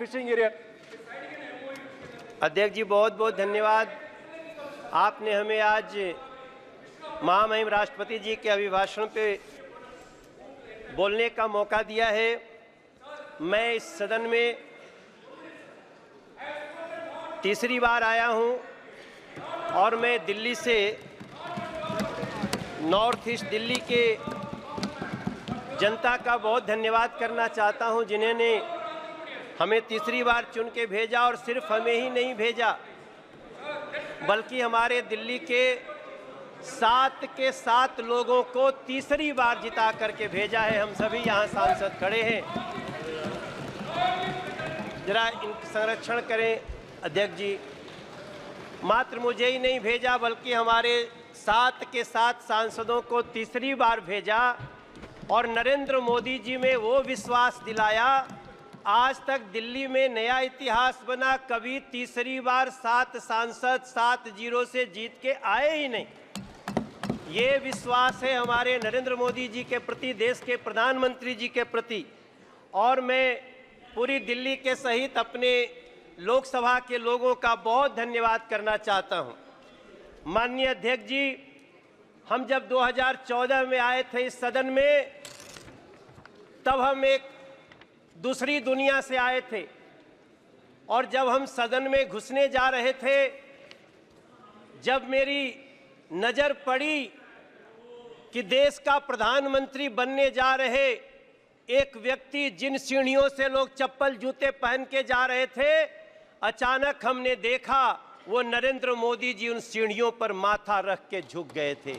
fishing area. अध्यक्ष जी बहुत बहुत धन्यवाद। आपने हमें आज महामहिम राष्ट्रपति जी के अभिभाषण पे बोलने का मौका दिया है। मैं इस सदन में तीसरी बार आया हूं और मैं दिल्ली से नॉर्थ ईस्ट दिल्ली के जनता का बहुत धन्यवाद करना चाहता हूं, जिन्होंने हमें तीसरी बार चुन के भेजा और सिर्फ हमें ही नहीं भेजा बल्कि हमारे दिल्ली के 7 के 7 लोगों को तीसरी बार जिता करके भेजा है। हम सभी यहाँ सांसद खड़े हैं, जरा इनका संरक्षण करें अध्यक्ष जी। मात्र मुझे ही नहीं भेजा बल्कि हमारे 7 के 7 सांसदों को तीसरी बार भेजा और नरेंद्र मोदी जी में वो विश्वास दिलाया। आज तक दिल्ली में नया इतिहास बना, कभी तीसरी बार 7 सांसद 7-0 से जीत के आए ही नहीं। ये विश्वास है हमारे नरेंद्र मोदी जी के प्रति, देश के प्रधानमंत्री जी के प्रति। और मैं पूरी दिल्ली के सहित अपने लोकसभा के लोगों का बहुत धन्यवाद करना चाहता हूं। माननीय अध्यक्ष जी, हम जब 2014 में आए थे इस सदन में, तब हम एक दूसरी दुनिया से आए थे और जब हम सदन में घुसने जा रहे थे, जब मेरी नज़र पड़ी कि देश का प्रधानमंत्री बनने जा रहे एक व्यक्ति, जिन सीढ़ियों से लोग चप्पल जूते पहन के जा रहे थे, अचानक हमने देखा वो नरेंद्र मोदी जी उन सीढ़ियों पर माथा रख के झुक गए थे।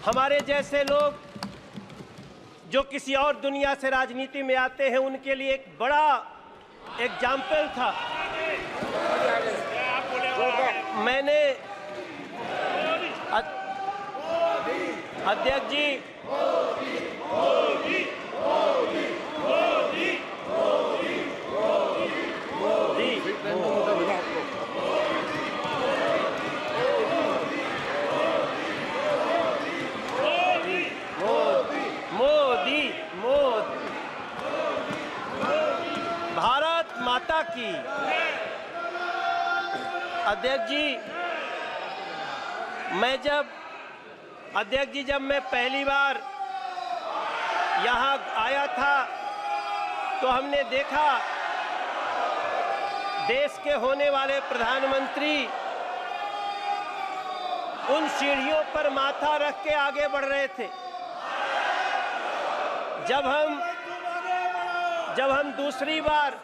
हमारे जैसे लोग जो किसी और दुनिया से राजनीति में आते हैं, उनके लिए एक बड़ा एग्जाम्पल था। मैंने अध्यक्ष जी भारत माता की। अध्यक्ष जी, जब मैं पहली बार यहाँ आया था तो हमने देखा देश के होने वाले प्रधानमंत्री उन सीढ़ियों पर माथा रख के आगे बढ़ रहे थे। जब हम दूसरी बार,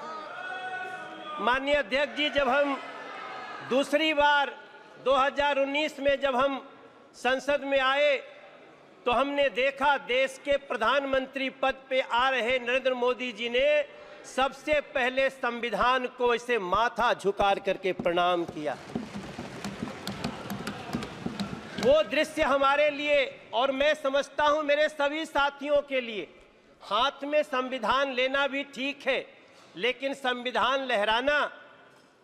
माननीय अध्यक्ष जी, जब हम दूसरी बार 2019 में जब हम संसद में आए तो हमने देखा देश के प्रधानमंत्री पद पे आ रहे नरेंद्र मोदी जी ने सबसे पहले संविधान को ऐसे माथा झुका करके प्रणाम किया। वो दृश्य हमारे लिए और मैं समझता हूं मेरे सभी साथियों के लिए, हाथ में संविधान लेना भी ठीक है, लेकिन संविधान लहराना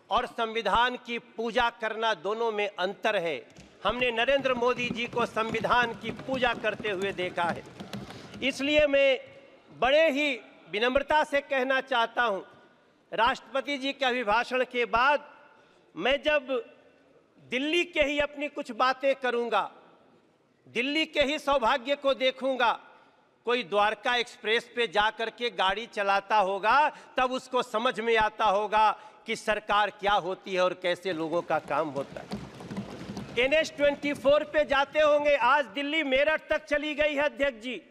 और संविधान की पूजा करना दोनों में अंतर है। हमने नरेंद्र मोदी जी को संविधान की पूजा करते हुए देखा है। इसलिए मैं बड़े ही विनम्रता से कहना चाहता हूं, राष्ट्रपति जी के अभिभाषण के बाद मैं जब दिल्ली के ही अपनी कुछ बातें करूंगा, दिल्ली के ही सौभाग्य को देखूंगा। कोई द्वारका एक्सप्रेस पे जाकर के गाड़ी चलाता होगा तब उसको समझ में आता होगा कि सरकार क्या होती है और कैसे लोगों का काम होता है। NH24 पे जाते होंगे, आज दिल्ली मेरठ तक चली गई है अध्यक्ष जी।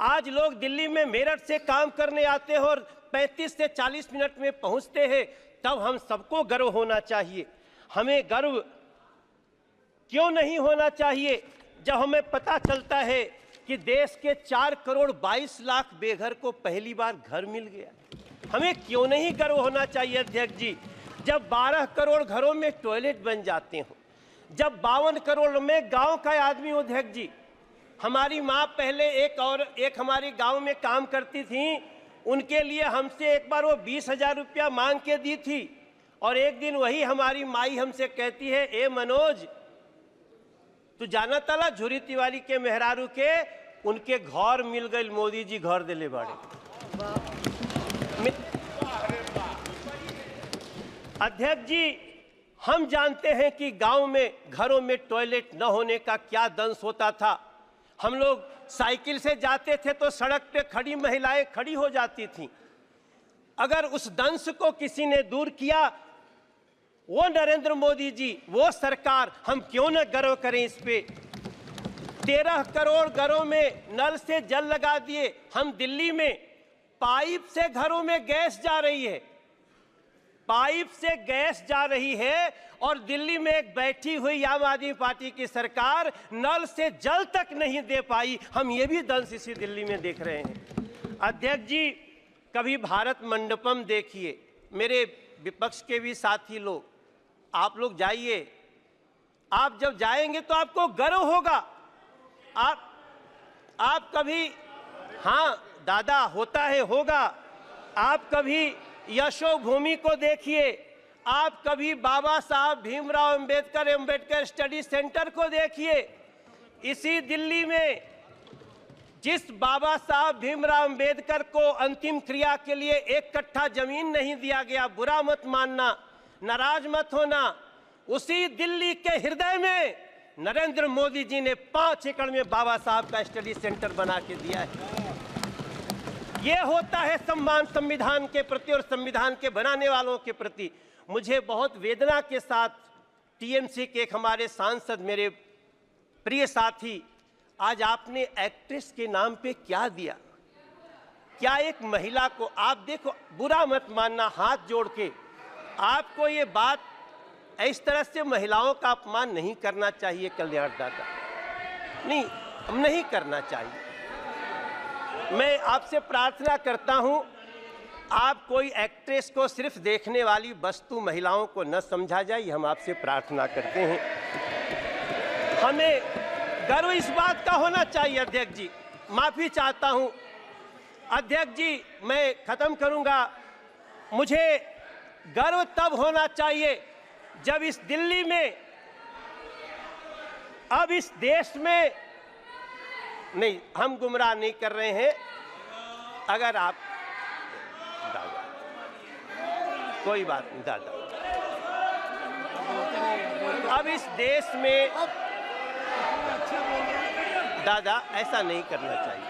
आज लोग दिल्ली में मेरठ से काम करने आते हैं और 35 से 40 मिनट में पहुंचते हैं। तब हम सबको गर्व होना चाहिए। हमें गर्व क्यों नहीं होना चाहिए जब हमें पता चलता है कि देश के 4 करोड़ 22 लाख बेघर को पहली बार घर मिल गया। हमें क्यों नहीं गर्व होना चाहिए अध्यक्ष जी जब 12 करोड़ घरों में टॉयलेट बन जाते हों, जब 52 करोड़ में गांव का आदमी हो। अध्यक्ष जी, हमारी माँ पहले एक हमारी गांव में काम करती थी, उनके लिए हमसे एक बार वो 20,000 रुपया मांग के दी थी और एक दिन वही हमारी माई हमसे कहती है, ए मनोज, तू जाना तला झुरी तिवारी के मेहरारू के उनके घर मिल गए, मोदी जी घर दिले बाड़े। अध्यक्ष जी, हम जानते हैं कि गांव में घरों में टॉयलेट न होने का क्या दंश होता था। हम लोग साइकिल से जाते थे तो सड़क पे खड़ी महिलाएं खड़ी हो जाती थीं। अगर उस दंश को किसी ने दूर किया, वो नरेंद्र मोदी जी, वो सरकार, हम क्यों न गर्व करें इस पे। 13 करोड़ घरों में नल से जल लगा दिए। हम दिल्ली में पाइप से घरों में गैस जा रही है, पाइप से गैस जा रही है, और दिल्ली में एक बैठी हुई आम आदमी पार्टी की सरकार नल से जल तक नहीं दे पाई। हम ये भी दंश इसी दिल्ली में देख रहे हैं। अध्यक्ष जी, कभी भारत मंडपम देखिए। मेरे विपक्ष के भी साथी लोग, आप लोग जाइए। आप जब जाएंगे तो आपको गर्व होगा। आप कभी, हाँ दादा, होता है, होगा। आप कभी यशोभूमि को देखिए, आप कभी बाबा साहब भीमराव अंबेडकर स्टडी सेंटर को देखिए। इसी दिल्ली में जिस बाबा साहब भीमराव अंबेडकर को अंतिम क्रिया के लिए 1 कट्ठा जमीन नहीं दिया गया, बुरा मत मानना, नाराज मत होना, उसी दिल्ली के हृदय में नरेंद्र मोदी जी ने 5 एकड़ में बाबा साहब का स्टडी सेंटर बना के दिया है। ये होता है सम्मान संविधान के प्रति और संविधान के बनाने वालों के प्रति। मुझे बहुत वेदना के साथ टीएमसी के एक हमारे सांसद, मेरे प्रिय साथी, आज आपने एक्ट्रेस के नाम पे क्या दिया, क्या एक महिला को आप देखो, बुरा मत मानना, हाथ जोड़ के आपको ये बात, इस तरह से महिलाओं का अपमान नहीं करना चाहिए। कल्याण दादा, नहीं करना चाहिए। मैं आपसे प्रार्थना करता हूं, आप कोई एक्ट्रेस को सिर्फ देखने वाली वस्तु महिलाओं को न समझा जाए, हम आपसे प्रार्थना करते हैं। हमें गर्व इस बात का होना चाहिए। अध्यक्ष जी, माफी चाहता हूं। अध्यक्ष जी, मैं खत्म करूंगा। मुझे गर्व तब होना चाहिए जब इस दिल्ली में, अब इस देश में, नहीं, हम गुमराह नहीं कर रहे हैं। अगर आप दादा, कोई बात नहीं दादा, अब इस देश में दादा ऐसा नहीं करना चाहिए।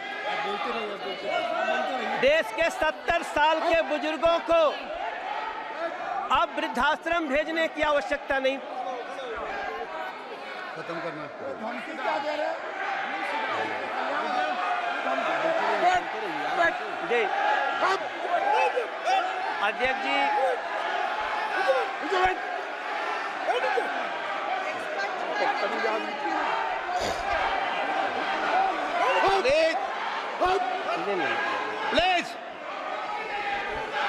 देश के 70 साल के बुजुर्गों को अब वृद्धाश्रम भेजने की आवश्यकता नहीं। खत्म करना। जी अध्यक्ष जी, प्लीज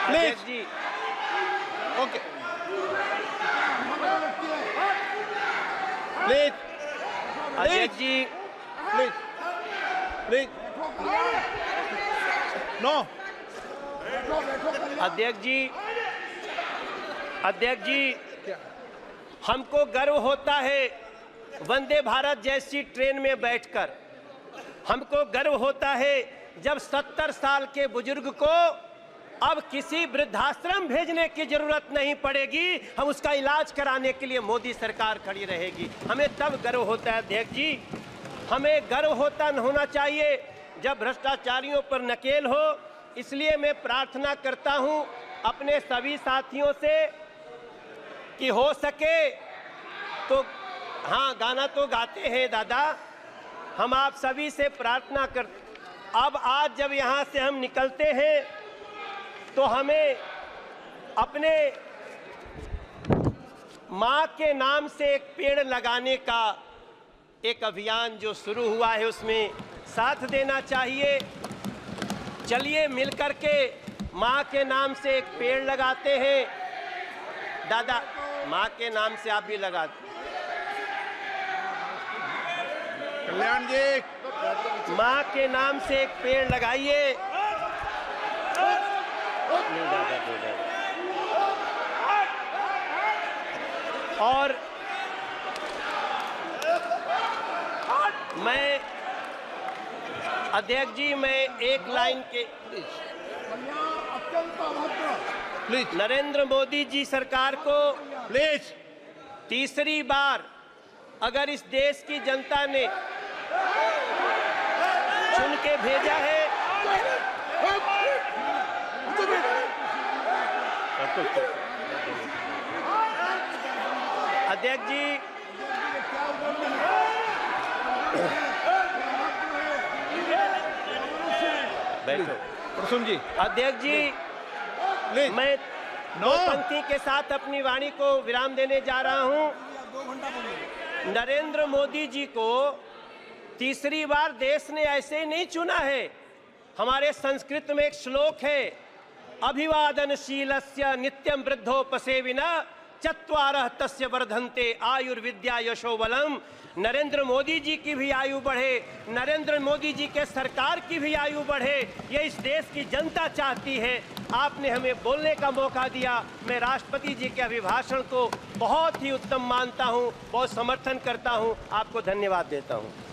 अध्यक्ष जी, ओके, प्लीज अध्यक्ष जी, प्लीज प्लीज, नो। अध्यक्ष जी, हमको गर्व होता है वंदे भारत जैसी ट्रेन में बैठकर। हमको गर्व होता है जब 70 साल के बुजुर्ग को अब किसी वृद्धाश्रम भेजने की जरूरत नहीं पड़ेगी, हम उसका इलाज कराने के लिए मोदी सरकार खड़ी रहेगी। हमें तब गर्व होता है। अध्यक्ष जी, हमें गर्व होना चाहिए जब भ्रष्टाचारियों पर नकेल हो। इसलिए मैं प्रार्थना करता हूं अपने सभी साथियों से कि हो सके तो, हाँ गाना तो गाते हैं दादा, हम आप सभी से प्रार्थना कर, अब आज जब यहाँ से हम निकलते हैं तो हमें अपने माँ के नाम से एक पेड़ लगाने का एक अभियान जो शुरू हुआ है उसमें साथ देना चाहिए। चलिए मिलकर के माँ के नाम से एक पेड़ लगाते हैं। दादा, माँ के नाम से आप भी लगा दें। कल्याण जी, माँ के नाम से एक पेड़ लगाइए। और मैं अध्यक्ष जी, मैं एक लाइन के अत्यंत अभद्र प्लीज नरेंद्र मोदी जी सरकार को प्लीज तीसरी बार अगर इस देश की जनता ने चुन के भेजा है, अध्यक्ष जी, बैठो। प्रसून जी अध्यक्ष जी, प्लीज मैं नो। दो पंक्ति के साथ अपनी वाणी को विराम देने जा रहा हूं। नरेंद्र मोदी जी को तीसरी बार देश ने ऐसे ही नहीं चुना है। हमारे संस्कृत में एक श्लोक है, अभिवादनशीलस्य नित्यं वृद्धोपसेविना चत्वारः तस्य वर्धन्ते आयुर्विद्या यशो बलम। नरेंद्र मोदी जी की भी आयु बढ़े, नरेंद्र मोदी जी के सरकार की भी आयु बढ़े, ये इस देश की जनता चाहती है। आपने हमें बोलने का मौका दिया। मैं राष्ट्रपति जी के अभिभाषण को बहुत ही उत्तम मानता हूं, बहुत समर्थन करता हूं। आपको धन्यवाद देता हूं।